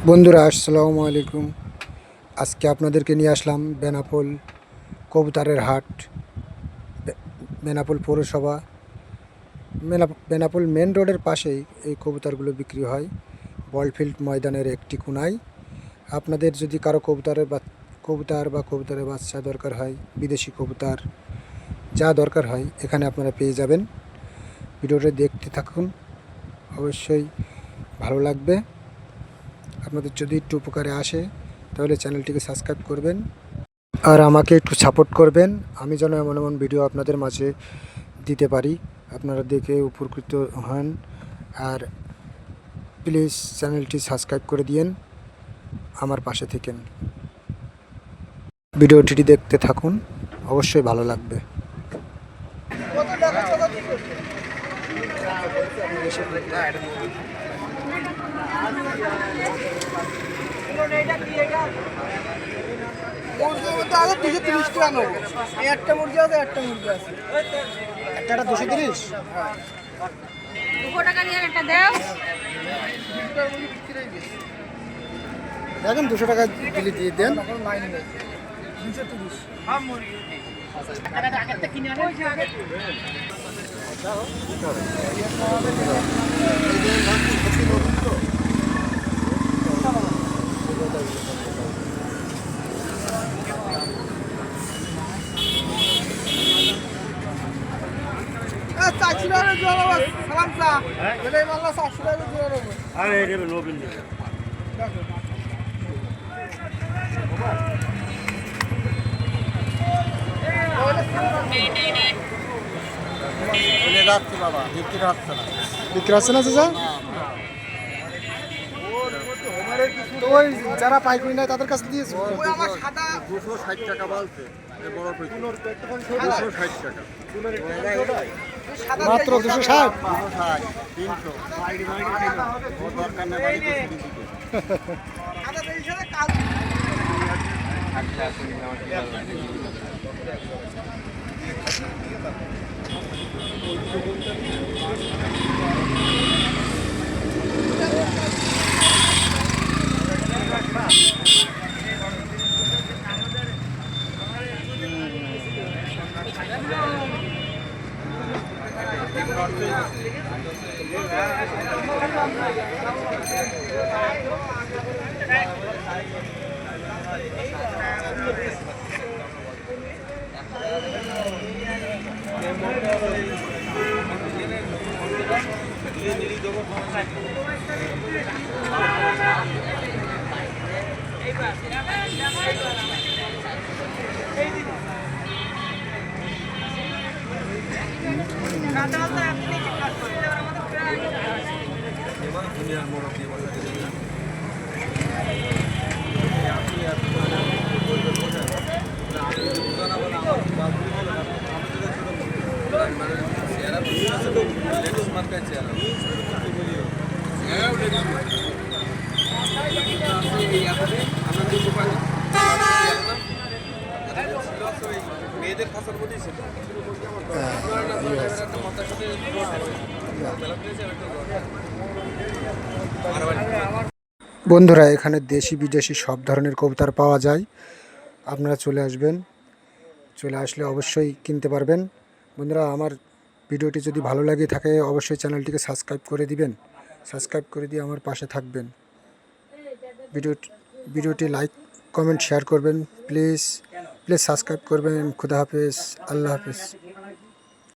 বন্ধুরা আসসালামু আলাইকুম। আজকে আপনাদেরকে নিয়ে আসলাম বেনাপোল কবুতরের হাট, বেনাপোল পৌরসভা, বেনাপোল মেন রোডের পাশেই এই কবুতরগুলো বিক্রি হয়, বলফিল্ড ময়দানের একটি কোনায়। আপনাদের যদি কারো কবুতর বা কবুতরের বাচ্চা দরকার হয়, বিদেশি কবুতর যা দরকার হয় এখানে আপনারা পেয়ে যাবেন। ভিডিওটা দেখতে থাকুন, অবশ্যই ভালো লাগবে। আপনাদের যদি একটু উপকারে আসে তাহলে চ্যানেলটিকে সাবস্ক্রাইব করবেন আর আমাকে একটু সাপোর্ট করবেন, আমি যেন এমন এমন ভিডিও আপনাদের মাঝে দিতে পারি, আপনারা দেখে উপকৃত হন। আর প্লিজ চ্যানেলটি সাবস্ক্রাইব করে দিয়েন, আমার পাশে থেকেন। ভিডিওটি দেখতে থাকুন, অবশ্যই ভালো লাগবে। মুরগির মধ্যে আছে 230 টাকা নেবো। একটা মুরগি আছে, একটা মুরগি আছে। একটা 230, 200 টাকা দিয়ে একটা দাও। দেখেন 200 টাকা দিলে দিয়ে দেন। 400 টাকা জোড়া নেবো। সালাম চা। এটাই বললো 400 টাকা জোড়া নেবো। আরে এটা নবীন যাচ্ছে বাবা, বিক্রি হচ্ছে না। বিক্রি হচ্ছে না চাচা? তো ওই যারা পাইকারি নেয় তাদের কাছে দিয়েছে। ওই আমার সাদা 260 টাকা বলছে, বড় 260 টাকা সাদা মাত্র 260। 260 300 ওর দরকার নেই, বাড়ি থেকে দিতে। সাদা বেশি সাদা কাল মেয়েদের ফসল বলেছে বন্ধুরা এখানে দেশি বিদেশি সব ধরনের কবুতর পাওয়া যায়, আপনারা চলে আসবেন, চলে আসলে অবশ্যই কিনতে পারবেন। বন্ধুরা আমার ভিডিওটি যদি ভালো লাগে থাকে অবশ্যই চ্যানেলটিকে সাবস্ক্রাইব করে দিবেন, সাবস্ক্রাইব করে দিয়ে আমার পাশে থাকবেন। ভিডিওটি লাইক কমেন্ট শেয়ার করবেন, প্লিজ প্লিজ সাবস্ক্রাইব করবেন। খুদা হাফেজ, আল্লাহ হাফেজ।